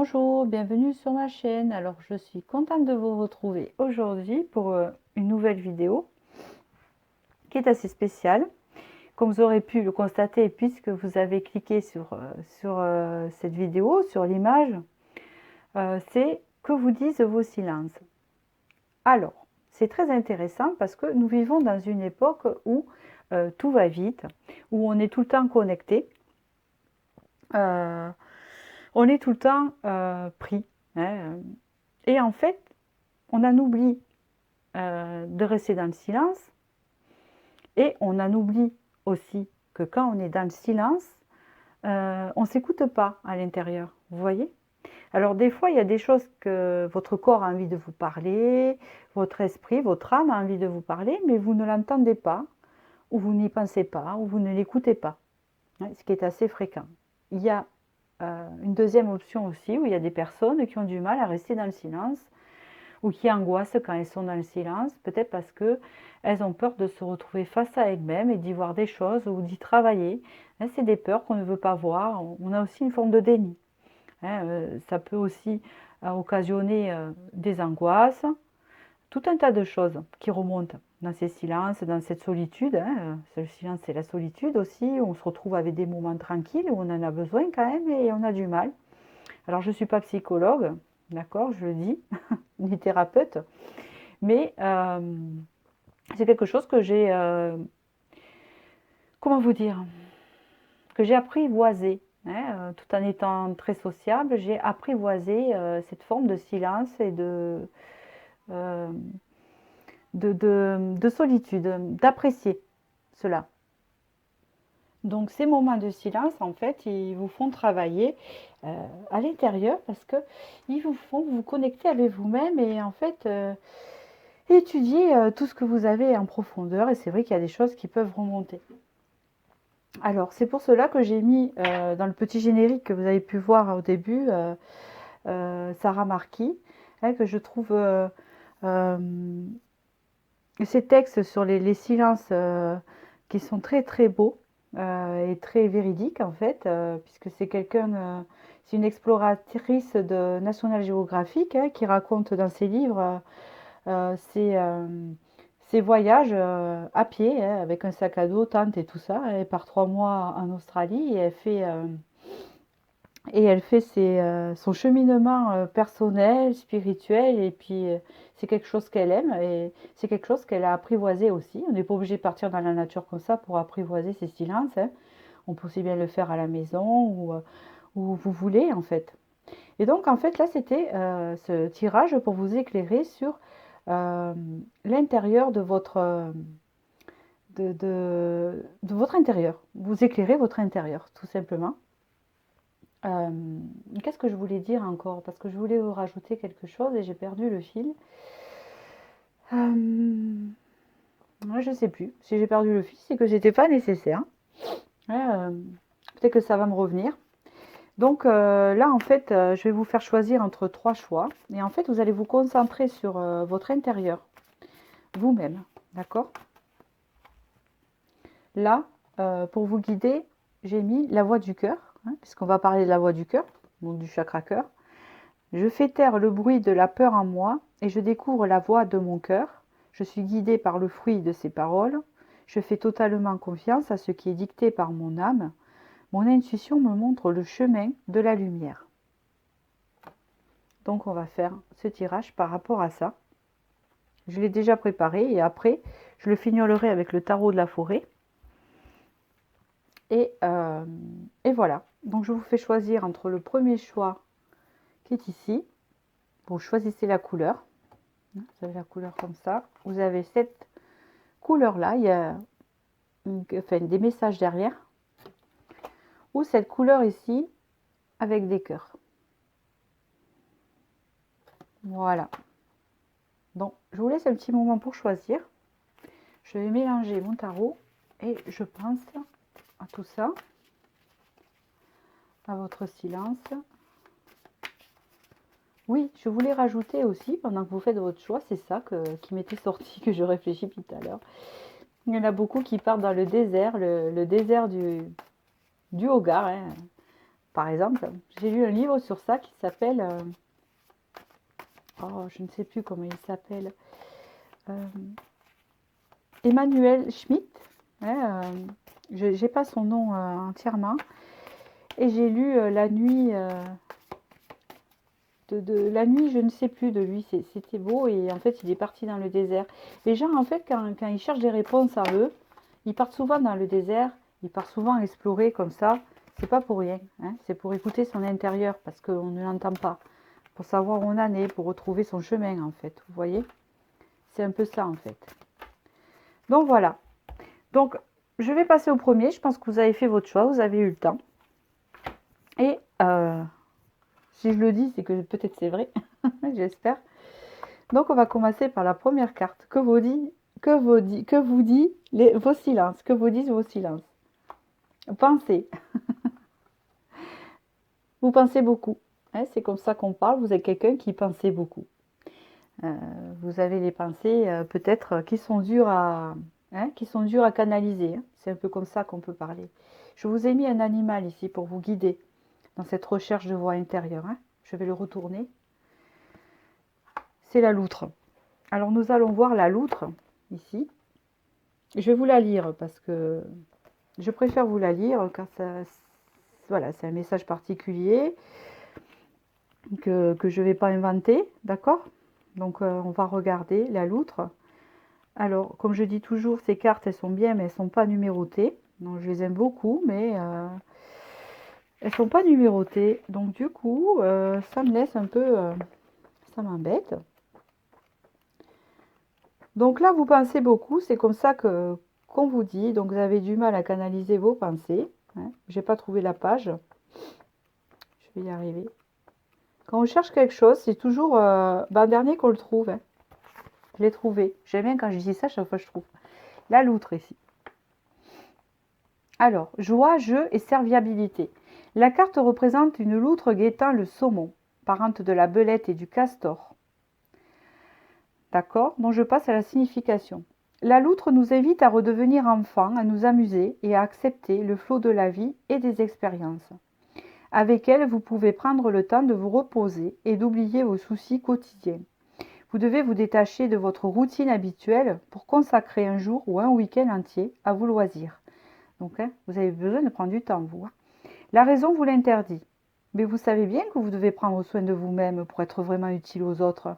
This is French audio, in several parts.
Bonjour, bienvenue sur ma chaîne. Alors, je suis contente de vous retrouver aujourd'hui pour une nouvelle vidéo qui est assez spéciale. Comme vous aurez pu le constater, puisque vous avez cliqué sur cette vidéo, sur l'image, c'est que vous disent vos silences. Alors, c'est très intéressant parce que nous vivons dans une époque où tout va vite, où on est tout le temps connecté. On est tout le temps pris. Hein, et en fait, on en oublie de rester dans le silence et on en oublie aussi que quand on est dans le silence, on ne s'écoute pas à l'intérieur. Vous voyez? Alors des fois, il y a des choses que votre corps a envie de vous parler, votre esprit, votre âme a envie de vous parler, mais vous ne l'entendez pas, ou vous n'y pensez pas, ou vous ne l'écoutez pas, hein, ce qui est assez fréquent. Il y a une deuxième option aussi, où il y a des personnes qui ont du mal à rester dans le silence, ou qui angoissent quand elles sont dans le silence, peut-être parce qu'elles ont peur de se retrouver face à elles-mêmes et d'y voir des choses ou d'y travailler. Hein, c'est des peurs qu'on ne veut pas voir. On a aussi une forme de déni. Hein, ça peut aussi occasionner des angoisses, tout un tas de choses qui remontent dans ces silences, dans cette solitude. Hein. Le silence, c'est la solitude aussi. On se retrouve avec des moments tranquilles où on en a besoin quand même et on a du mal. Alors, je ne suis pas psychologue, d'accord, je le dis, ni thérapeute, mais c'est quelque chose que j'ai, comment vous dire, que j'ai apprivoisé. Hein, tout en étant très sociable, j'ai apprivoisé cette forme de silence et euh, de solitude, d'apprécier cela. Donc ces moments de silence, en fait, ils vous font travailler à l'intérieur parce qu'ils vous font vous connecter avec vous-même et en fait étudier tout ce que vous avez en profondeur. Et c'est vrai qu'il y a des choses qui peuvent remonter. Alors c'est pour cela que j'ai mis dans le petit générique que vous avez pu voir au début Sarah Marquis, hein, que je trouve ces textes sur les silences qui sont très très beaux et très véridiques en fait, puisque c'est c'est une exploratrice de National Geographic hein, qui raconte dans ses livres ses voyages à pied, hein, avec un sac à dos, tente et tout ça. Elle part 3 mois en Australie et elle fait son cheminement personnel, spirituel, et puis c'est quelque chose qu'elle aime et c'est quelque chose qu'elle a apprivoisé aussi. On n'est pas obligé de partir dans la nature comme ça pour apprivoiser ses silences. Hein. On peut aussi bien le faire à la maison ou où vous voulez en fait. Et donc en fait là c'était ce tirage pour vous éclairer sur l'intérieur de votre intérieur. Vous éclairez votre intérieur tout simplement. Qu'est-ce que je voulais dire encore? Parce que je voulais vous rajouter quelque chose et j'ai perdu le fil. Je ne sais plus. Si j'ai perdu le fil, c'est que c'était pas nécessaire. Ouais, peut-être que ça va me revenir. Donc là, en fait, je vais vous faire choisir entre 3 choix. Et en fait, vous allez vous concentrer sur votre intérieur, vous-même. D'accord? Là, pour vous guider, j'ai mis la voix du cœur, hein, puisqu'on va parler de la voix du cœur, donc du chakra cœur. Je fais taire le bruit de la peur en moi et je découvre la voix de mon cœur. Je suis guidée par le fruit de ses paroles. Je fais totalement confiance à ce qui est dicté par mon âme. Mon intuition me montre le chemin de la lumière. Donc on va faire ce tirage par rapport à ça. Je l'ai déjà préparé et après je le fignolerai avec le tarot de la forêt. Et voilà. Donc je vous fais choisir entre le premier choix qui est ici. Vous choisissez la couleur. Vous avez la couleur comme ça. Vous avez cette couleur-là. Il y a des messages derrière. Ou cette couleur ici avec des cœurs. Voilà. Donc, je vous laisse un petit moment pour choisir. Je vais mélanger mon tarot et je pense à tout ça, à votre silence. Oui, je voulais rajouter aussi, pendant que vous faites votre choix, c'est ça qui m'était sorti, que je réfléchis tout à l'heure. Il y en a beaucoup qui partent dans le désert du Hogar, hein, par exemple, j'ai lu un livre sur ça qui s'appelle... oh, je ne sais plus comment il s'appelle. Emmanuel Schmitt. Hein, je n'ai pas son nom entièrement. Et j'ai lu La nuit... la nuit, je ne sais plus de lui, c'était beau et en fait il est parti dans le désert. Les gens en fait quand ils cherchent des réponses à eux, ils partent souvent dans le désert, ils partent souvent explorer comme ça, c'est pas pour rien, hein, c'est pour écouter son intérieur parce qu'on ne l'entend pas, pour savoir où on en est, pour retrouver son chemin en fait, vous voyez, c'est un peu ça en fait. Donc voilà, donc je vais passer au premier, je pense que vous avez fait votre choix, vous avez eu le temps. Et si je le dis, c'est que peut-être c'est vrai, j'espère. Donc, on va commencer par la première carte. Que vous dit vos silences? Que vous disent vos silences? Pensez. Vous pensez beaucoup. Hein, c'est comme ça qu'on parle. Vous êtes quelqu'un qui pensez beaucoup. Vous avez les pensées peut-être qui sont dures à canaliser. Hein. C'est un peu comme ça qu'on peut parler. Je vous ai mis un animal ici pour vous guider dans cette recherche de voix intérieure. Hein. Je vais le retourner. C'est la loutre. Alors nous allons voir la loutre ici. Je vais vous la lire parce que je préfère vous la lire car ça, voilà, c'est un message particulier que je ne vais pas inventer, d'accord? Donc on va regarder la loutre. Alors comme je dis toujours, ces cartes elles sont bien mais elles ne sont pas numérotées. Donc je les aime beaucoup mais elles ne sont pas numérotées. Donc du coup ça me laisse un peu, ça m'embête. Donc là, vous pensez beaucoup, c'est comme ça qu'on vous dit. Donc vous avez du mal à canaliser vos pensées. Hein. Je n'ai pas trouvé la page. Je vais y arriver. Quand on cherche quelque chose, c'est toujours dernier qu'on le trouve. Hein. Je l'ai trouvé. J'aime bien quand je dis ça, chaque fois je trouve. La loutre ici. Alors, joie, jeu et serviabilité. La carte représente une loutre guettant le saumon, parente de la belette et du castor. D'accord? Donc je passe à la signification. La loutre nous invite à redevenir enfants, à nous amuser et à accepter le flot de la vie et des expériences. Avec elle, vous pouvez prendre le temps de vous reposer et d'oublier vos soucis quotidiens. Vous devez vous détacher de votre routine habituelle pour consacrer un jour ou un week-end entier à vos loisirs. Donc, vous avez besoin de prendre du temps, vous. La raison vous l'interdit. Mais vous savez bien que vous devez prendre soin de vous-même pour être vraiment utile aux autres.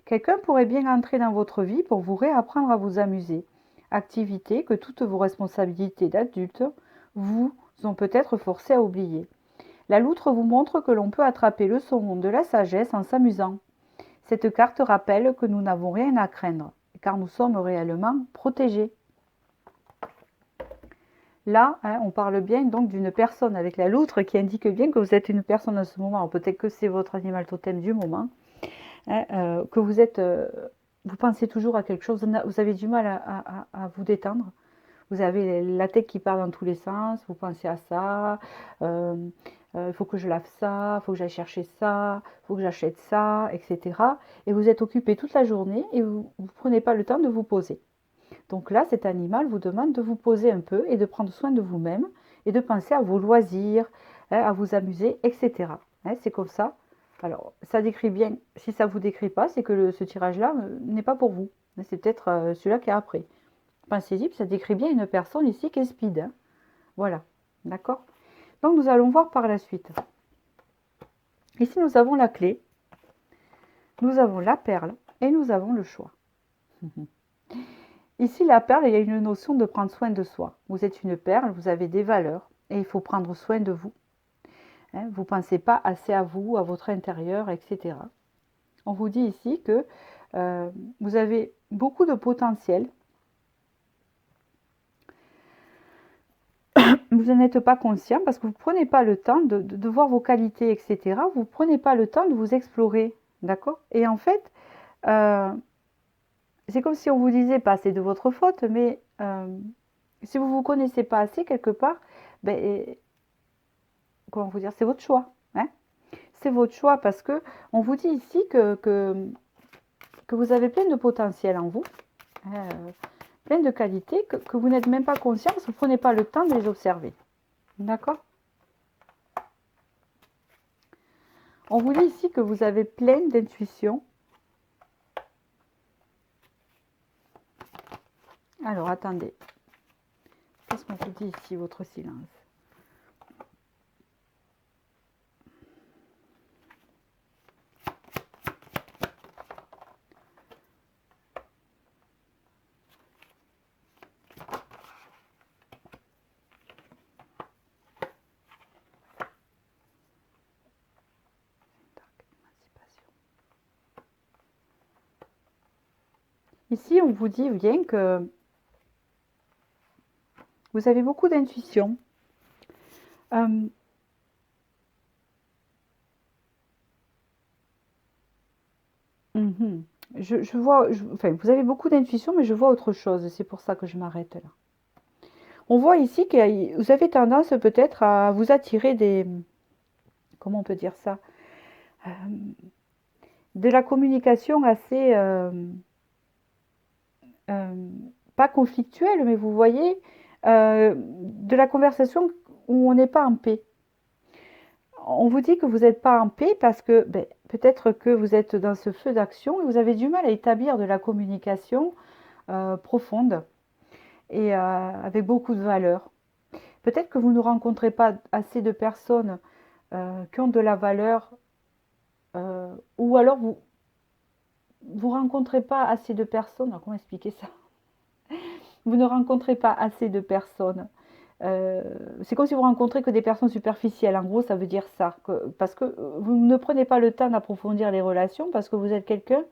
Quelqu'un pourrait bien entrer dans votre vie pour vous réapprendre à vous amuser. Activité que toutes vos responsabilités d'adulte vous ont peut-être forcé à oublier. La loutre vous montre que l'on peut attraper le saumon de la sagesse en s'amusant. Cette carte rappelle que nous n'avons rien à craindre, car nous sommes réellement protégés. Là, on parle bien donc d'une personne avec la loutre qui indique bien que vous êtes une personne en ce moment. Peut-être que c'est votre animal totem du moment. Que vous êtes, vous pensez toujours à quelque chose, vous avez du mal à vous détendre. Vous avez la tête qui part dans tous les sens, vous pensez à ça, il faut que je lave ça, il faut que j'aille chercher ça, il faut que j'achète ça, etc. Et vous êtes occupé toute la journée et vous ne prenez pas le temps de vous poser. Donc là, cet animal vous demande de vous poser un peu et de prendre soin de vous-même et de penser à vos loisirs, à vous amuser, etc. C'est comme ça. Alors, ça décrit bien, si ça ne vous décrit pas, c'est que ce tirage-là n'est pas pour vous. C'est peut-être celui-là qui est après. Pensez-y, ça décrit bien une personne ici qui est speed. Hein. Voilà, d'accord? Donc, nous allons voir par la suite. Ici, nous avons la clé, nous avons la perle et nous avons le choix. Ici, la perle, il y a une notion de prendre soin de soi. Vous êtes une perle, vous avez des valeurs et il faut prendre soin de vous. Vous ne pensez pas assez à vous, à votre intérieur, etc. On vous dit ici que vous avez beaucoup de potentiel. Vous n'en êtes pas conscient parce que vous ne prenez pas le temps de voir vos qualités, etc. Vous ne prenez pas le temps de vous explorer. D'accord? Et en fait, c'est comme si on vous disait, pas c'est de votre faute, mais si vous ne vous connaissez pas assez quelque part, comment vous dire, c'est votre choix. Hein, c'est votre choix parce que on vous dit ici que vous avez plein de potentiel en vous, plein de qualités que vous n'êtes même pas conscient parce que vous ne prenez pas le temps de les observer. D'accord? On vous dit ici que vous avez plein d'intuition. Alors, attendez. Qu'est-ce qu'on vous dit ici, votre silence? Ici, on vous dit bien que vous avez beaucoup d'intuition. Je vois, enfin, vous avez beaucoup d'intuition, mais je vois autre chose. C'est pour ça que je m'arrête là. On voit ici que vous avez tendance peut-être à vous attirer des, comment on peut dire ça, Euh, de la communication assez, euh, pas conflictuelle, mais vous voyez, de la conversation où on n'est pas en paix. On vous dit que vous n'êtes pas en paix parce que ben, peut-être que vous êtes dans ce feu d'action et vous avez du mal à établir de la communication profonde et avec beaucoup de valeur. Peut-être que vous ne rencontrez pas assez de personnes qui ont de la valeur ou alors vous rencontrez pas assez de personnes. Alors, comment expliquer ça? Vous ne rencontrez pas assez de personnes. Euh, c'est comme si vous rencontrez que des personnes superficielles. En gros, ça veut dire ça. Parce que vous ne prenez pas le temps d'approfondir les relations, parce que vous êtes quelqu'un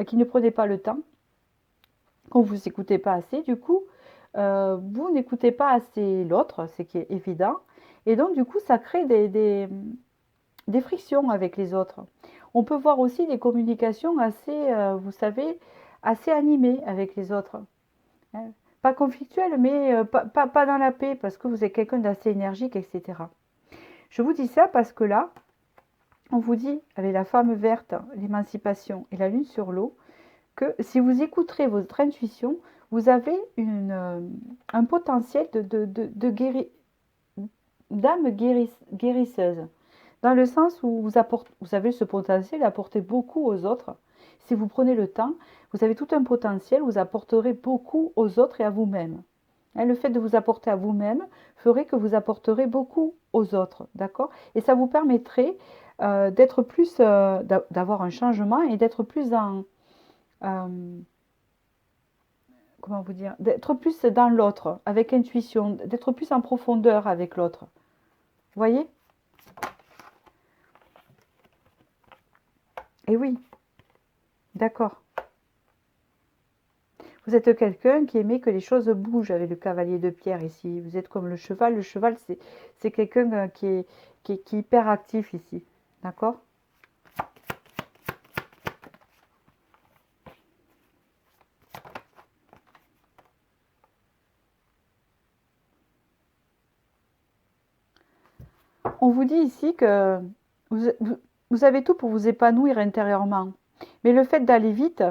qui ne prenait pas le temps. Quand vous n'écoutez pas assez, du coup, vous n'écoutez pas assez l'autre, ce qui est évident. Et donc, du coup, ça crée des frictions avec les autres. On peut voir aussi des communications assez, vous savez, assez animées avec les autres. Hein. Pas conflictuelles, mais pas dans la paix, parce que vous êtes quelqu'un d'assez énergique, etc. Je vous dis ça parce que là, on vous dit, avec la femme verte, l'émancipation et la lune sur l'eau, que si vous écouterez votre intuition, vous avez un potentiel d'âme guérisseuse. Dans le sens où vous avez ce potentiel d'apporter beaucoup aux autres. Si vous prenez le temps, vous avez tout un potentiel, vous apporterez beaucoup aux autres et à vous-même. Hein, le fait de vous apporter à vous-même ferait que vous apporterez beaucoup aux autres, d'accord? Et ça vous permettrait d'être plus, d'avoir un changement et d'être plus en, comment vous dire, d'être plus dans l'autre, avec intuition, d'être plus en profondeur avec l'autre. Vous voyez? Et oui, d'accord. Vous êtes quelqu'un qui aimait que les choses bougent avec le cavalier de pierre ici. Vous êtes comme le cheval. Le cheval, c'est quelqu'un qui est hyper actif ici. D'accord? On vous dit ici que vous avez tout pour vous épanouir intérieurement. Mais le fait d'aller vite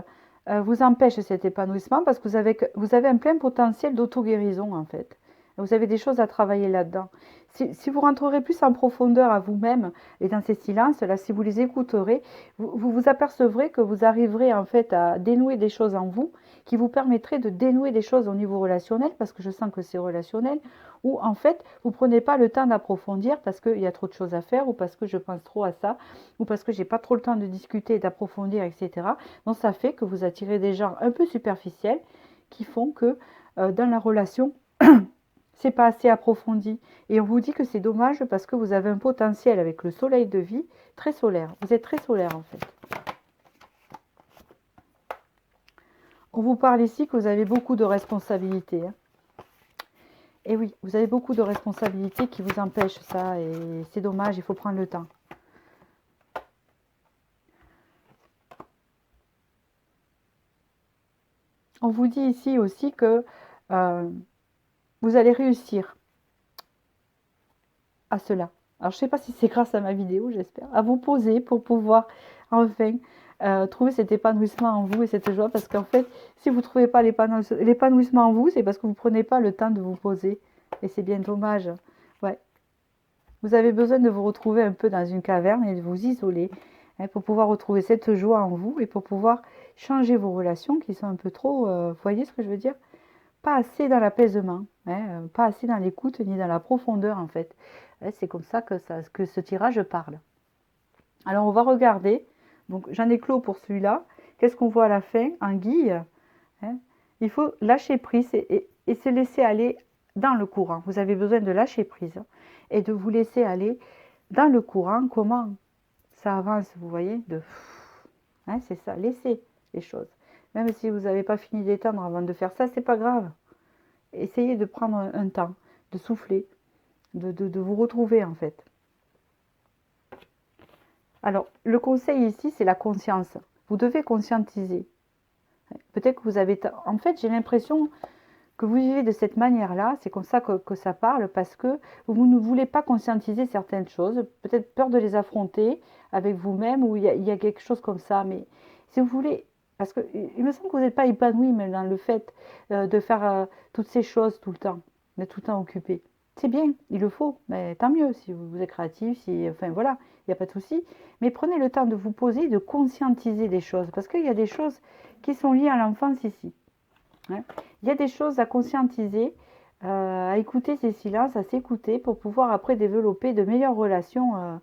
vous empêche cet épanouissement parce que vous avez un plein potentiel d'auto-guérison en fait. Vous avez des choses à travailler là-dedans. Si vous rentrerez plus en profondeur à vous-même et dans ces silences-là, si vous les écouterez, vous apercevrez que vous arriverez en fait à dénouer des choses en vous qui vous permettraient de dénouer des choses au niveau relationnel, parce que je sens que c'est relationnel, ou en fait, vous ne prenez pas le temps d'approfondir parce qu'il y a trop de choses à faire, ou parce que je pense trop à ça, ou parce que j'ai pas trop le temps de discuter, d'approfondir, etc. Donc ça fait que vous attirez des gens un peu superficiels qui font que dans la relation, c'est pas assez approfondi. Et on vous dit que c'est dommage parce que vous avez un potentiel avec le soleil de vie très solaire. Vous êtes très solaire en fait. On vous parle ici que vous avez beaucoup de responsabilités. Hein. Et oui, vous avez beaucoup de responsabilités qui vous empêchent ça. Et c'est dommage, il faut prendre le temps. On vous dit ici aussi que vous allez réussir à cela. Alors, je ne sais pas si c'est grâce à ma vidéo, j'espère, à vous poser pour pouvoir enfin trouver cet épanouissement en vous et cette joie. Parce qu'en fait, si vous ne trouvez pas l'épanouissement en vous, c'est parce que vous ne prenez pas le temps de vous poser. Et c'est bien dommage. Ouais. Vous avez besoin de vous retrouver un peu dans une caverne et de vous isoler, hein, pour pouvoir retrouver cette joie en vous et pour pouvoir changer vos relations qui sont un peu trop, vous voyez ce que je veux dire? Pas assez dans l'apaisement, hein, pas assez dans l'écoute ni dans la profondeur en fait. Ouais, c'est comme ça que ce tirage parle. Alors on va regarder, donc j'en ai clos pour celui-là. Qu'est-ce qu'on voit à la fin? Anguille, hein. Il faut lâcher prise et se laisser aller dans le courant. Vous avez besoin de lâcher prise et de vous laisser aller dans le courant. Comment ça avance, vous voyez, hein, c'est ça, laissez les choses. Même si vous n'avez pas fini d'étendre avant de faire ça, c'est pas grave. Essayez de prendre un temps, de souffler, de vous retrouver en fait. Alors, le conseil ici, c'est la conscience. Vous devez conscientiser. Peut-être que vous avez... En fait, j'ai l'impression que vous vivez de cette manière-là, c'est comme ça que ça parle, parce que vous ne voulez pas conscientiser certaines choses, peut-être peur de les affronter avec vous-même, ou il y a quelque chose comme ça, mais si vous voulez, parce que il me semble que vous n'êtes pas épanoui même dans le fait de faire toutes ces choses tout le temps, d'être tout le temps occupé. C'est bien, il le faut, mais tant mieux si vous êtes créatif, si, enfin voilà, il n'y a pas de souci, mais prenez le temps de vous poser, de conscientiser des choses, parce qu'il y a des choses qui sont liées à l'enfance ici. Ouais. Il y a des choses à conscientiser, à écouter ces silences, à s'écouter pour pouvoir après développer de meilleures relations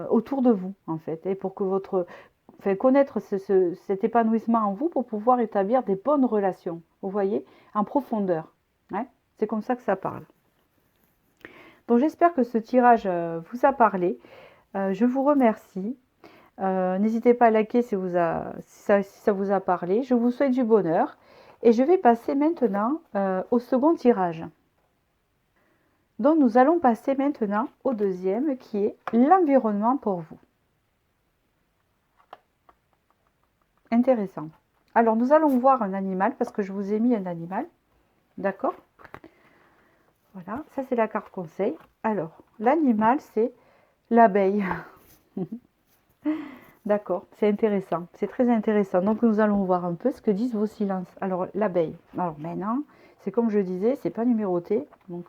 autour de vous, en fait, et pour que enfin, connaître cet épanouissement en vous pour pouvoir établir des bonnes relations, vous voyez, en profondeur. Ouais. C'est comme ça que ça parle. Donc j'espère que ce tirage vous a parlé. Je vous remercie. N'hésitez pas à liker si ça vous a parlé. Je vous souhaite du bonheur. Et je vais passer maintenant au second tirage. Donc nous allons passer maintenant au deuxième qui est l'environnement pour vous. Intéressant. Alors nous allons voir un animal parce que je vous ai mis un animal. D'accord? Voilà, ça c'est la carte conseil. Alors, l'animal c'est l'abeille. D'accord, c'est intéressant, c'est très intéressant. Donc nous allons voir un peu ce que disent vos silences. Alors l'abeille, alors maintenant, c'est comme je disais, c'est pas numéroté, donc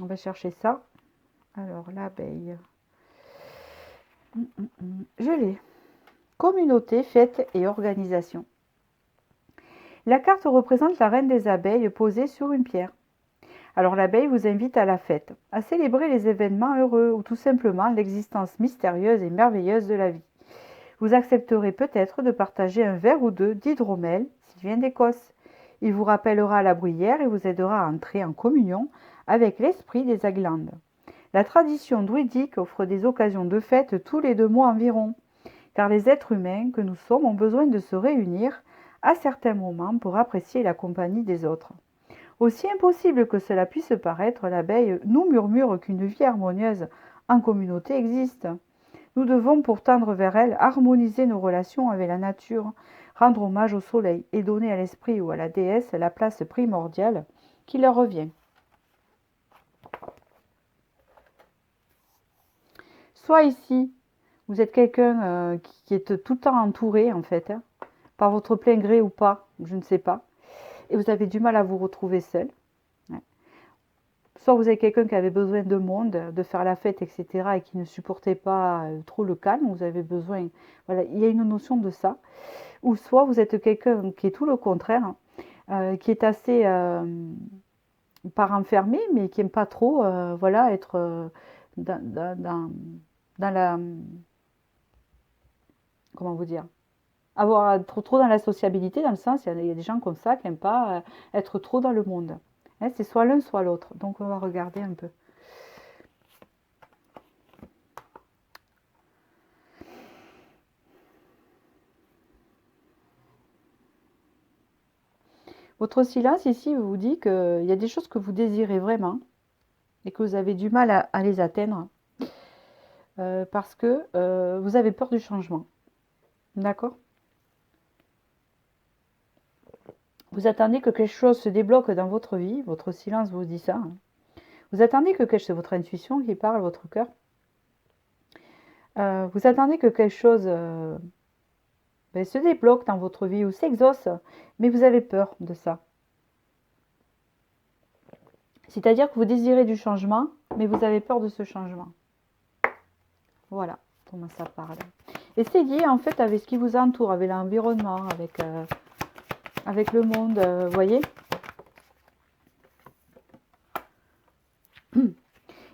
on va chercher ça. Alors l'abeille, je l'ai. Communauté, fête et organisation. La carte représente la reine des abeilles posée sur une pierre. Alors l'abeille vous invite à la fête, à célébrer les événements heureux ou tout simplement l'existence mystérieuse et merveilleuse de la vie. Vous accepterez peut-être de partager un verre ou deux d'hydromel s'il vient d'Écosse. Il vous rappellera la bruyère et vous aidera à entrer en communion avec l'esprit des Aglandes. La tradition druidique offre des occasions de fête tous les 2 mois environ, car les êtres humains que nous sommes ont besoin de se réunir à certains moments pour apprécier la compagnie des autres. Aussi impossible que cela puisse paraître, l'abeille nous murmure qu'une vie harmonieuse en communauté existe. Nous devons, pour tendre vers elle, harmoniser nos relations avec la nature, rendre hommage au soleil et donner à l'esprit ou à la déesse la place primordiale qui leur revient. Soit ici, vous êtes quelqu'un qui est tout le temps entouré, en fait, hein, par votre plein gré ou pas, je ne sais pas, et vous avez du mal à vous retrouver seul. Soit vous êtes quelqu'un qui avait besoin de monde, de faire la fête, etc., et qui ne supportait pas trop le calme, vous avez besoin, voilà, il y a une notion de ça. Ou soit vous êtes quelqu'un qui est tout le contraire, qui est assez pas renfermé, mais qui n'aime pas trop, voilà, être dans la, comment vous dire, avoir trop dans la sociabilité, dans le sens, il y a des gens comme ça qui n'aiment pas être trop dans le monde. Hein, c'est soit l'un, soit l'autre. Donc on va regarder un peu. Votre silence ici vous dit qu'il y a des choses que vous désirez vraiment et que vous avez du mal à les atteindre parce que vous avez peur du changement. D'accord? Vous attendez que quelque chose se débloque dans votre vie, votre silence vous dit ça. Hein. Vous attendez que c'est votre intuition qui parle, votre cœur. Vous attendez que quelque chose se débloque dans votre vie ou s'exauce, mais vous avez peur de ça. C'est-à-dire que vous désirez du changement, mais vous avez peur de ce changement. Voilà comment ça parle. Et c'est lié en fait avec ce qui vous entoure, avec l'environnement, avec le monde, vous voyez.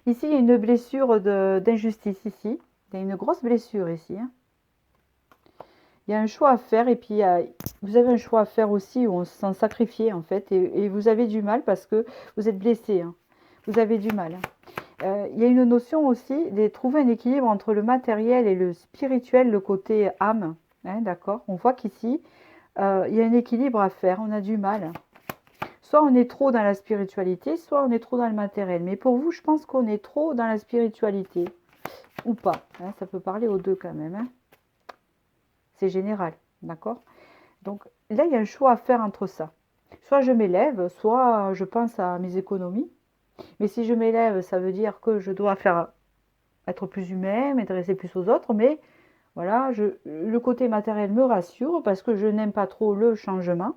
Ici, il y a une blessure d'injustice ici. Il y a une grosse blessure ici. Hein. Il y a un choix à faire et puis vous avez un choix à faire aussi où on se sent sacrifié en fait. Et vous avez du mal parce que vous êtes blessé. Hein. Vous avez du mal. Il y a une notion aussi de trouver un équilibre entre le matériel et le spirituel, le côté âme. Hein, d'accord. On voit qu'ici, il y a un équilibre à faire. On a du mal. Soit on est trop dans la spiritualité, soit on est trop dans le matériel. Mais pour vous, je pense qu'on est trop dans la spiritualité. Ou pas. Hein, ça peut parler aux deux quand même. Hein. C'est général. D'accord. Donc là, il y a un choix à faire entre ça. Soit je m'élève, soit je pense à mes économies. Mais si je m'élève, ça veut dire que je dois être plus humain, m'intéresser plus aux autres. Mais voilà, le côté matériel me rassure parce que je n'aime pas trop le changement.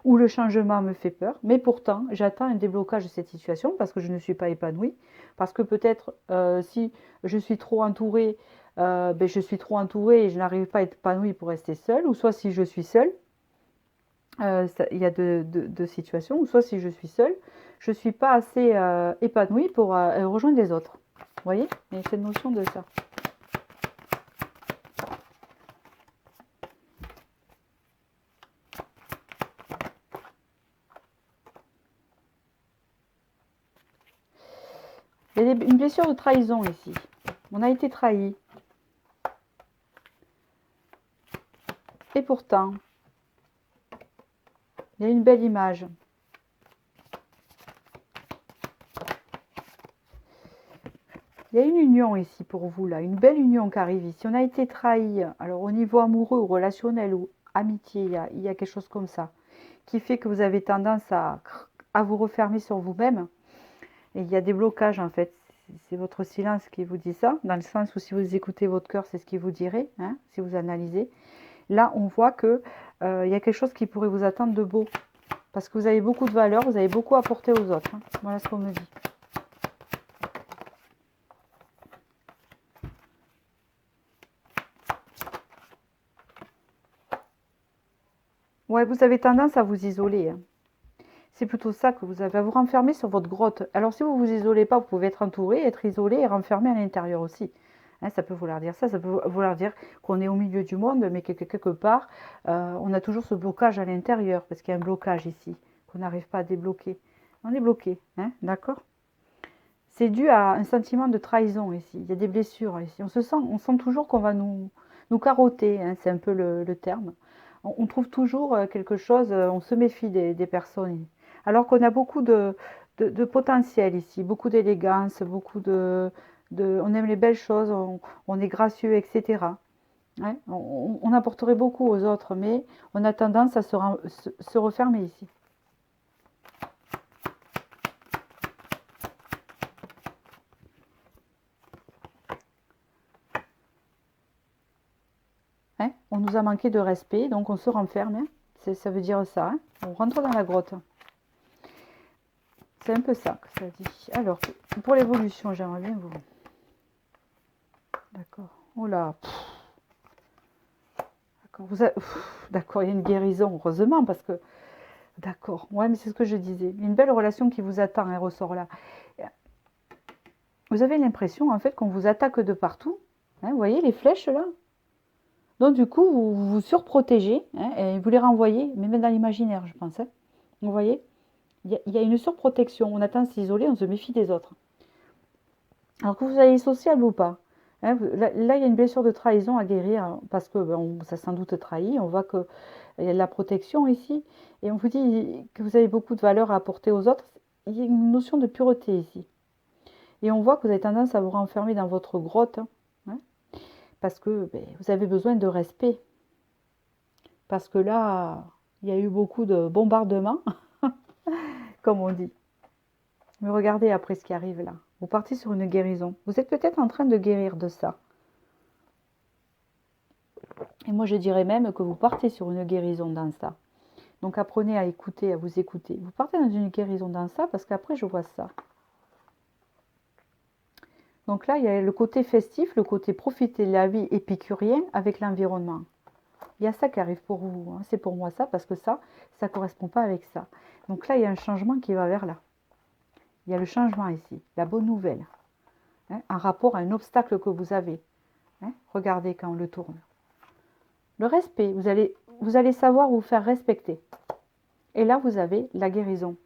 Ou le changement me fait peur, mais pourtant j'attends un déblocage de cette situation parce que je ne suis pas épanouie, parce que peut-être si je suis trop entourée, je suis trop entourée et je n'arrive pas à être épanouie pour rester seule, ou soit si je suis seule, il y a deux situations, ou soit si je suis seule, je ne suis pas assez épanouie pour rejoindre les autres. Vous voyez, il y a cette notion de ça. Il y a une blessure de trahison ici. On a été trahi. Et pourtant, il y a une belle image. Il y a une union ici pour vous, là, une belle union qui arrive ici. On a été trahi, alors au niveau amoureux ou relationnel ou amitié, il y a quelque chose comme ça, qui fait que vous avez tendance à vous refermer sur vous-même. Et il y a des blocages, en fait. C'est votre silence qui vous dit ça, dans le sens où si vous écoutez votre cœur, c'est ce qu'il vous dirait, hein, si vous analysez. Là, on voit qu'il y a quelque chose qui pourrait vous attendre de beau. Parce que vous avez beaucoup de valeur, vous avez beaucoup apporté aux autres. Hein. Voilà ce qu'on me dit. Ouais, vous avez tendance à vous isoler. Hein. C'est plutôt ça que vous avez à vous renfermer sur votre grotte. Alors si vous ne vous isolez pas, vous pouvez être entouré, être isolé et renfermé à l'intérieur aussi. Hein, ça peut vouloir dire ça, ça peut vouloir dire qu'on est au milieu du monde, mais que quelque part, on a toujours ce blocage à l'intérieur, parce qu'il y a un blocage ici, qu'on n'arrive pas à débloquer. On est bloqué, hein, d'accord? C'est dû à un sentiment de trahison ici, il y a des blessures ici. On sent toujours qu'on va nous carotter, hein, c'est un peu le terme. On trouve toujours quelque chose, on se méfie des personnes. Alors qu'on a beaucoup de potentiel ici, beaucoup d'élégance, on aime les belles choses, on est gracieux, etc. Ouais, on apporterait beaucoup aux autres, mais on a tendance à se refermer ici. Hein, on nous a manqué de respect, donc on se renferme. Hein. Ça veut dire ça. Hein. On rentre dans la grotte. C'est un peu ça que ça dit. Alors, pour l'évolution, j'aimerais bien vous... D'accord. Oh là. D'accord, il y a une guérison, heureusement, parce que... D'accord. Ouais, mais c'est ce que je disais. Une belle relation qui vous attend, elle ressort là. Vous avez l'impression, en fait, qu'on vous attaque de partout. Hein, vous voyez les flèches, là? Donc, du coup, vous vous surprotégez, hein, et vous les renvoyez, mais même dans l'imaginaire, je pense. Hein. Vous voyez? Il y a une surprotection. On a tendance à s'isoler, on se méfie des autres. Alors que vous soyez social ou pas. Hein, là, il y a une blessure de trahison à guérir parce que ça sans doute trahi. On voit qu'il y a de la protection ici. Et on vous dit que vous avez beaucoup de valeur à apporter aux autres. Il y a une notion de pureté ici. Et on voit que vous avez tendance à vous renfermer dans votre grotte. Hein, parce que vous avez besoin de respect. Parce que là, il y a eu beaucoup de bombardements, comme on dit. Mais regardez après ce qui arrive là. Vous partez sur une guérison. Vous êtes peut-être en train de guérir de ça. Et moi, je dirais même que vous partez sur une guérison dans ça. Donc apprenez à écouter, à vous écouter. Vous partez dans une guérison dans ça, parce qu'après je vois ça. Donc là, il y a le côté festif, le côté profiter de la vie épicurien avec l'environnement. Il y a ça qui arrive pour vous. Hein. C'est pour moi ça, parce que ça ne correspond pas avec ça. Donc là, il y a un changement qui va vers là. Il y a le changement ici, la bonne nouvelle. Hein, en rapport à un obstacle que vous avez. Hein, regardez quand on le tourne. Le respect, vous allez savoir vous faire respecter. Et là, vous avez la guérison.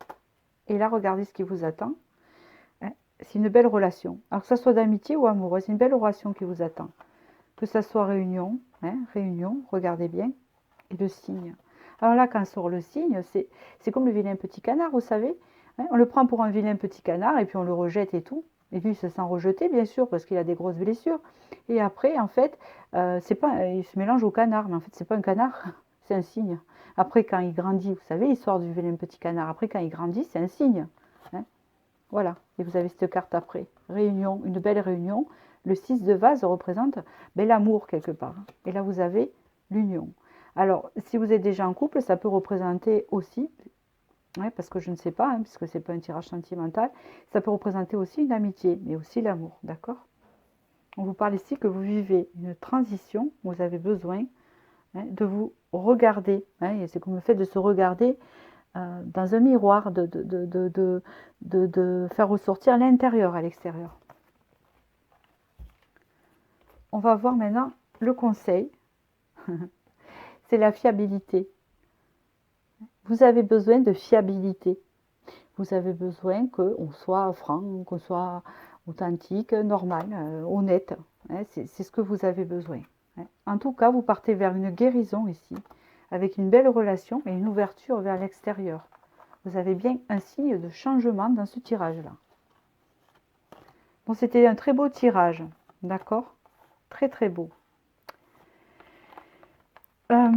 Et là, regardez ce qui vous attend. Hein, c'est une belle relation. Alors que ça soit d'amitié ou amoureux, c'est une belle relation qui vous attend. Que ça soit réunion, hein, réunion, regardez bien. Et le signe. Alors là, quand sort le signe, c'est comme le vilain petit canard, vous savez. Hein, on le prend pour un vilain petit canard et puis on le rejette et tout. Et puis il se sent rejeté, bien sûr, parce qu'il a des grosses blessures. Et après, en fait, c'est pas, il se mélange au canard, mais en fait, c'est pas un canard, c'est un cygne. Après, quand il grandit, vous savez, il sort du vilain petit canard. Après, quand il grandit, c'est un cygne. Hein, voilà. Et vous avez cette carte après. Réunion, une belle réunion. Le 6 de vase représente l'amour, quelque part. Et là, vous avez l'union. Alors, si vous êtes déjà en couple, ça peut représenter aussi, ouais, parce que je ne sais pas, hein, puisque ce n'est pas un tirage sentimental, ça peut représenter aussi une amitié, mais aussi l'amour, d'accord? On vous parle ici que vous vivez une transition, vous avez besoin hein, de vous regarder, hein, et c'est comme le fait de se regarder dans un miroir, de faire ressortir l'intérieur à l'extérieur. On va voir maintenant le conseil, c'est la fiabilité. Vous avez besoin de fiabilité. Vous avez besoin qu'on soit franc, qu'on soit authentique, normal, honnête. Hein, c'est ce que vous avez besoin. Hein. En tout cas, vous partez vers une guérison ici, avec une belle relation et une ouverture vers l'extérieur. Vous avez bien un signe de changement dans ce tirage-là. Bon, c'était un très beau tirage, d'accord? Très très beau.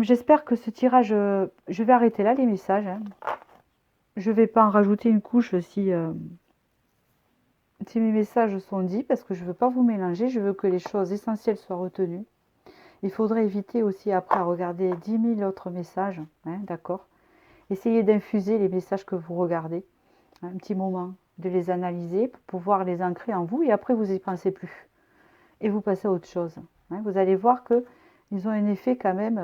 J'espère que ce tirage, je vais arrêter là les messages. Hein. Je ne vais pas en rajouter une couche si mes messages sont dits, parce que je ne veux pas vous mélanger, je veux que les choses essentielles soient retenues. Il faudrait éviter aussi après à regarder 10 000 autres messages, hein, d'accord? Essayez d'infuser les messages que vous regardez, hein, un petit moment, de les analyser pour pouvoir les ancrer en vous, et après vous n'y pensez plus. Et vous passez à autre chose. Hein. Vous allez voir qu'ils ont un effet quand même,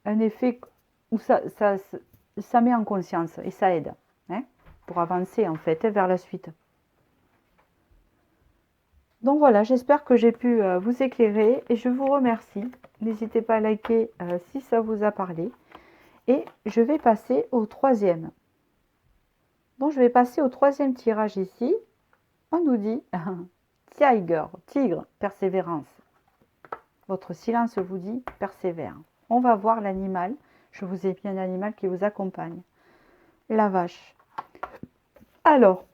un effet où ça met en conscience et ça aide, hein, pour avancer en fait vers la suite. Donc voilà, j'espère que j'ai pu vous éclairer et je vous remercie. N'hésitez pas à liker si ça vous a parlé. Et je vais passer au troisième. Donc je vais passer au troisième tirage ici. On nous dit Tiger, tigre, persévérance. Votre silence vous dit persévère. On va voir l'animal. Je vous ai mis un animal qui vous accompagne. La vache. Alors,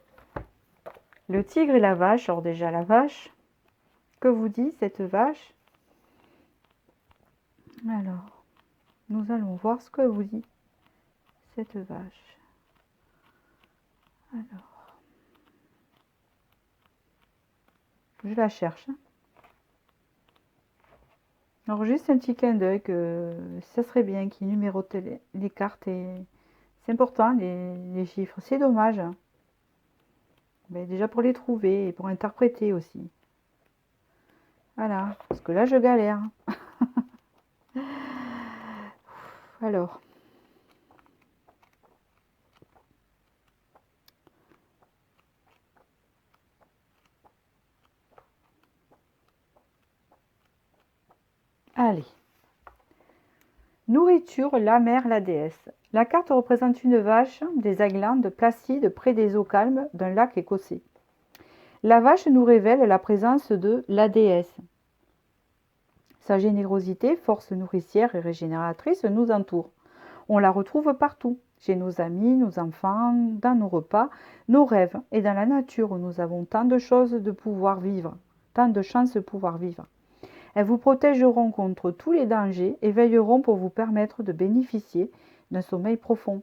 le tigre et la vache. Alors déjà la vache. Que vous dit cette vache? Alors, nous allons voir ce que vous dit cette vache. Alors, je la cherche. Alors, juste un petit clin d'œil que ça serait bien qu'il numérote les cartes. C'est important, les chiffres. C'est dommage. Hein. Mais déjà pour les trouver et pour interpréter aussi. Voilà, parce que là, je galère. Alors. Allez. Nourriture, la mère, la déesse. La carte représente une vache, des Highlands placides près des eaux calmes d'un lac écossais. La vache nous révèle la présence de la déesse. Sa générosité, force nourricière et régénératrice nous entoure. On la retrouve partout, chez nos amis, nos enfants, dans nos repas, nos rêves et dans la nature où nous avons tant de choses de pouvoir vivre, tant de chances de pouvoir vivre. Elles vous protégeront contre tous les dangers et veilleront pour vous permettre de bénéficier d'un sommeil profond.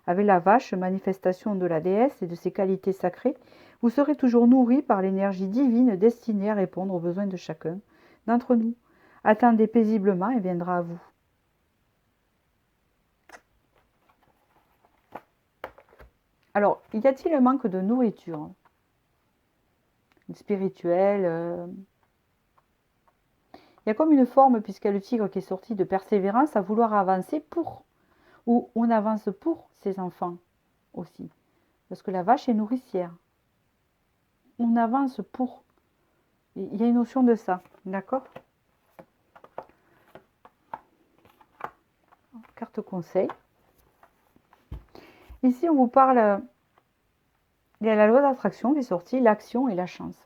Avec la vache, manifestation de la déesse et de ses qualités sacrées, vous serez toujours nourri par l'énergie divine destinée à répondre aux besoins de chacun d'entre nous. Attendez paisiblement et viendra à vous. Alors, y a-t-il un manque de nourriture spirituelle Il y a comme une forme, puisqu'il y a le tigre qui est sorti, de persévérance à vouloir avancer pour, ou on avance pour ses enfants aussi. Parce que la vache est nourricière. On avance pour. Il y a une notion de ça, d'accord? Carte conseil. Ici, on vous parle, il y a la loi d'attraction qui est sortie, l'action et la chance.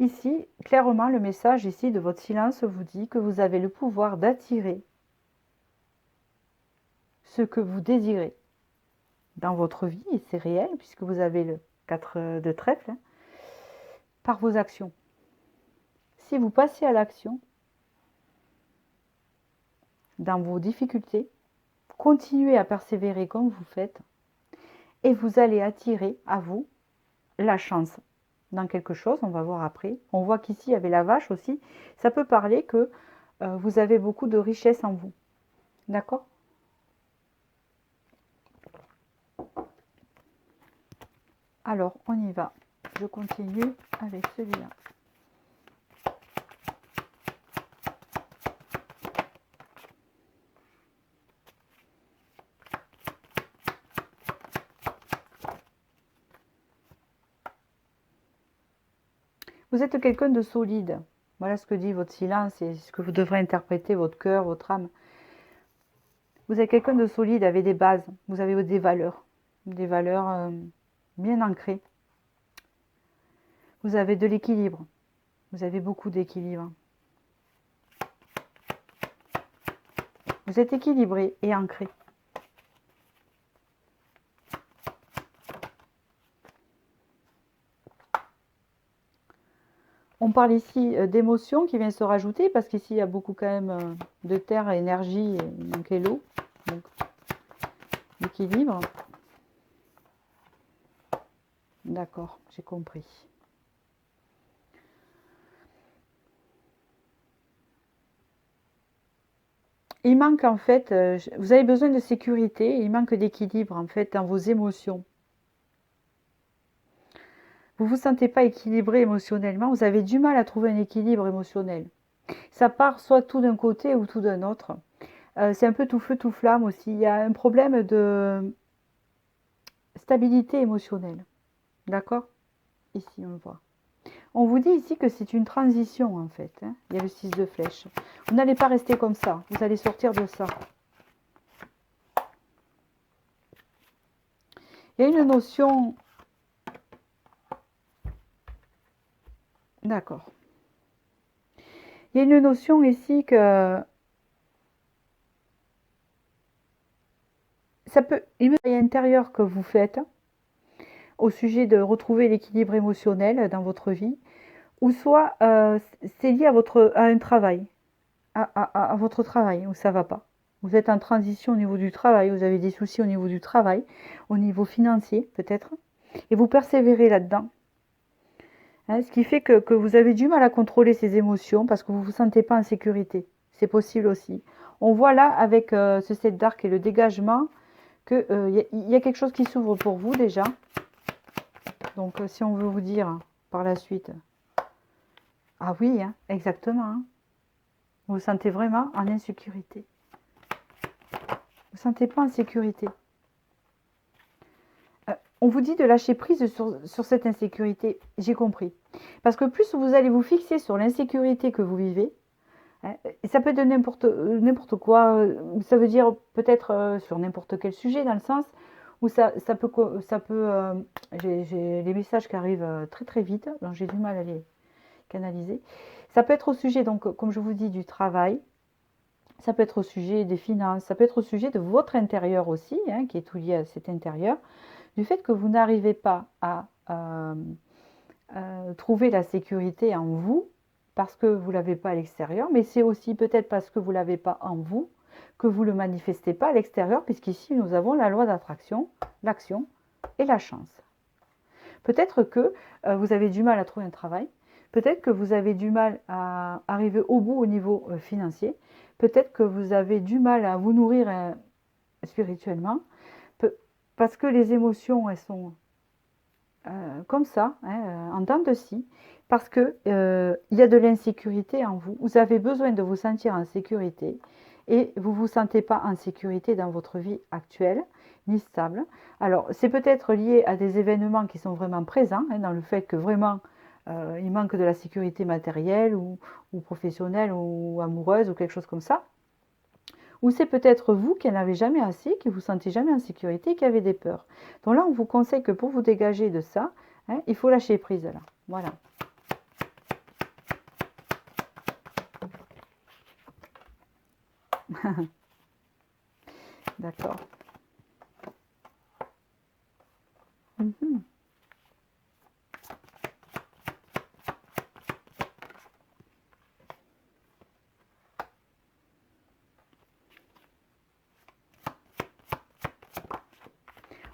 Ici, clairement, le message ici de votre silence vous dit que vous avez le pouvoir d'attirer ce que vous désirez dans votre vie, et c'est réel, puisque vous avez le 4 de trèfle, par vos actions. Si vous passez à l'action, dans vos difficultés, continuez à persévérer comme vous faites, et vous allez attirer à vous la chance dans quelque chose, on va voir après. On voit qu'ici, il y avait la vache aussi. Ça peut parler que vous avez beaucoup de richesse en vous. D'accord? Alors, on y va. Je continue avec celui-là. Vous êtes quelqu'un de solide. Voilà ce que dit votre silence et ce que vous devrez interpréter, votre cœur, votre âme. Vous êtes quelqu'un de solide avec des bases. Vous avez des valeurs bien ancrées. Vous avez de l'équilibre. Vous avez beaucoup d'équilibre. Vous êtes équilibré et ancré. On parle ici d'émotion qui vient se rajouter parce qu'ici il y a beaucoup quand même de terre, énergie, donc et l'eau. Donc l'équilibre. D'accord, j'ai compris. Il manque en fait, vous avez besoin de sécurité, il manque d'équilibre en fait dans vos émotions. Vous ne vous sentez pas équilibré émotionnellement, vous avez du mal à trouver un équilibre émotionnel. Ça part soit tout d'un côté ou tout d'un autre. C'est un peu tout feu, tout flamme aussi. Il y a un problème de stabilité émotionnelle. D'accord? Ici, on le voit. On vous dit ici que c'est une transition en fait. Hein. Il y a le 6 de flèche. Vous n'allez pas rester comme ça. Vous allez sortir de ça. Il y a une notion... D'accord. Il y a une notion ici que ça peut... Il y a un intérieur que vous faites au sujet de retrouver l'équilibre émotionnel dans votre vie, ou soit c'est lié à un travail, à votre travail, où ça ne va pas. Vous êtes en transition au niveau du travail, vous avez des soucis au niveau du travail, au niveau financier peut-être, et vous persévérez là-dedans. Hein, ce qui fait que vous avez du mal à contrôler ces émotions parce que vous ne vous sentez pas en sécurité. C'est possible aussi. On voit là avec ce 7 d'arc et le dégagement qu'il y a quelque chose qui s'ouvre pour vous déjà. Donc si on veut vous dire par la suite, ah oui, hein, exactement, hein. Vous vous sentez vraiment en insécurité. Vous ne vous sentez pas en sécurité. On vous dit de lâcher prise sur cette insécurité, j'ai compris. Parce que plus vous allez vous fixer sur l'insécurité que vous vivez, hein, ça peut être n'importe quoi, ça veut dire peut-être sur n'importe quel sujet, dans le sens où j'ai les messages qui arrivent très très vite, donc j'ai du mal à les canaliser. Ça peut être au sujet, donc comme je vous dis, du travail, ça peut être au sujet des finances, ça peut être au sujet de votre intérieur aussi, hein, qui est tout lié à cet intérieur, du fait que vous n'arrivez pas à trouver la sécurité en vous, parce que vous ne l'avez pas à l'extérieur, mais c'est aussi peut-être parce que vous ne l'avez pas en vous, que vous ne le manifestez pas à l'extérieur, puisqu'ici nous avons la loi d'attraction, l'action et la chance. Peut-être que vous avez du mal à trouver un travail, peut-être que vous avez du mal à arriver au bout au niveau financier, peut-être que vous avez du mal à vous nourrir spirituellement, parce que les émotions, elles sont comme ça, hein, en dents de scie, parce que il y a de l'insécurité en vous. Vous avez besoin de vous sentir en sécurité et vous ne vous sentez pas en sécurité dans votre vie actuelle, ni stable. Alors, c'est peut-être lié à des événements qui sont vraiment présents, hein, dans le fait que vraiment il manque de la sécurité matérielle ou professionnelle ou amoureuse ou quelque chose comme ça. Ou c'est peut-être vous qui n'en avez jamais assez, qui vous sentez jamais en sécurité, qui avez des peurs. Donc là, on vous conseille que pour vous dégager de ça, hein, il faut lâcher prise là. Voilà. D'accord. Mhm.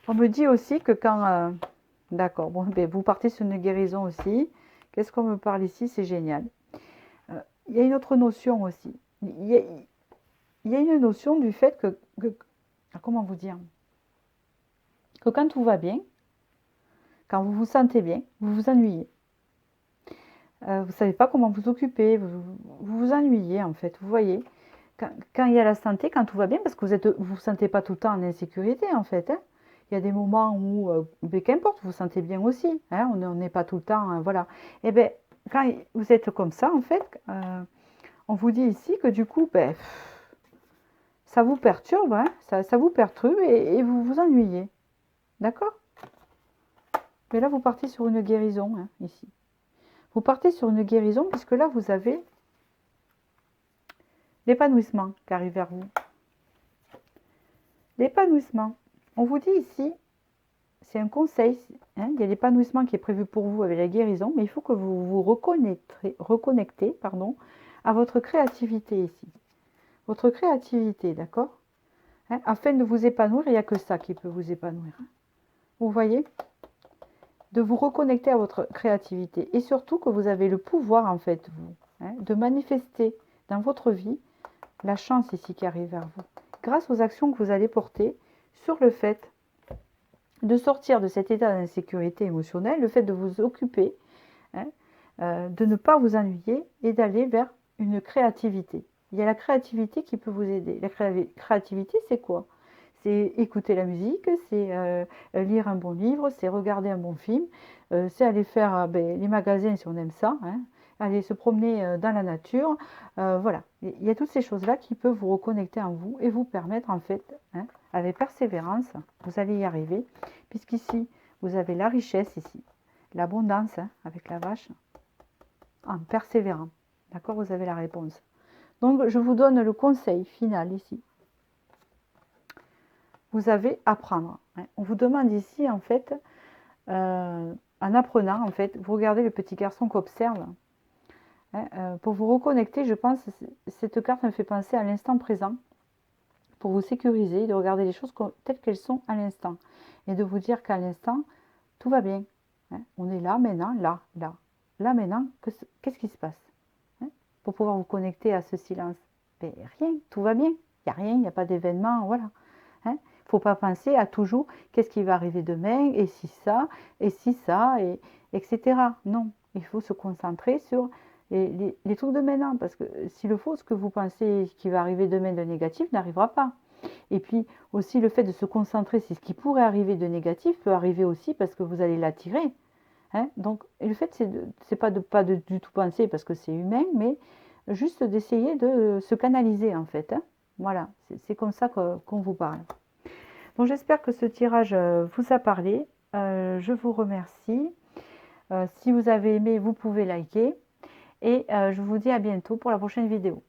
On me dit aussi que quand... D'accord, bon, ben, vous partez sur une guérison aussi. Qu'est-ce qu'on me parle ici? C'est génial. Il y a une autre notion aussi. Il y a une notion du fait comment vous dire? Que quand tout va bien, quand vous vous sentez bien, vous vous ennuyez. Vous ne savez pas comment vous occuper, vous vous ennuyez en fait, vous voyez. Quand il y a la santé, quand tout va bien, parce que vous sentez pas tout le temps en insécurité en fait, hein. Il y a des moments où, qu'importe, vous vous sentez bien aussi, hein, on n'est pas tout le temps, voilà. Et bien, quand vous êtes comme ça en fait, on vous dit ici que du coup, ben, ça vous perturbe, hein, ça vous perturbe et vous vous ennuyez. D'accord? Mais là, vous partez sur une guérison, hein, ici. Vous partez sur une guérison puisque là, vous avez l'épanouissement qui arrive vers vous. L'épanouissement. On vous dit ici, c'est un conseil, hein, il y a l'épanouissement qui est prévu pour vous avec la guérison, mais il faut que vous vous reconnectez à votre créativité ici. Votre créativité, d'accord, hein, afin de vous épanouir, il n'y a que ça qui peut vous épanouir. Hein. Vous voyez? De vous reconnecter à votre créativité et surtout que vous avez le pouvoir, en fait, vous, hein, de manifester dans votre vie la chance ici qui arrive vers vous, grâce aux actions que vous allez porter sur le fait de sortir de cet état d'insécurité émotionnelle, le fait de vous occuper, hein, de ne pas vous ennuyer et d'aller vers une créativité. Il y a la créativité qui peut vous aider. La créativité, c'est quoi? C'est écouter la musique, c'est lire un bon livre, c'est regarder un bon film, c'est aller faire les magasins si on aime ça, hein, aller se promener dans la nature. Voilà, il y a toutes ces choses-là qui peuvent vous reconnecter en vous et vous permettre en fait, hein, avec persévérance, vous allez y arriver, puisqu'ici, vous avez la richesse ici, l'abondance, hein, avec la vache, en persévérant. D'accord, vous avez la réponse. Donc, je vous donne le conseil final ici. Vous avez à apprendre. Hein. On vous demande ici, en fait, en apprenant, en fait, vous regardez le petit garçon qu'observe. Hein, pour vous reconnecter, je pense, cette carte me fait penser à l'instant présent, pour vous sécuriser, de regarder les choses telles qu'elles sont à l'instant. Et de vous dire qu'à l'instant, tout va bien. Hein. On est là, maintenant, là, là. Là, maintenant, qu'est-ce qui se passe, hein, pour pouvoir vous connecter à ce silence? Ben, rien, tout va bien. Il n'y a rien, il n'y a pas d'événement, voilà. Il ne faut pas penser à toujours qu'est-ce qui va arriver demain, et si ça, etc. Non, il faut se concentrer sur les trucs de maintenant, parce que s'il le faut, ce que vous pensez qui va arriver demain de négatif n'arrivera pas. Et puis aussi le fait de se concentrer sur ce qui pourrait arriver de négatif peut arriver aussi parce que vous allez l'attirer. Hein. Donc le fait, c'est pas du tout penser parce que c'est humain, mais juste d'essayer de se canaliser en fait. Hein. Voilà, c'est comme ça qu'on vous parle. Donc j'espère que ce tirage vous a parlé. Je vous remercie. Si vous avez aimé, vous pouvez liker. Et je vous dis à bientôt pour la prochaine vidéo.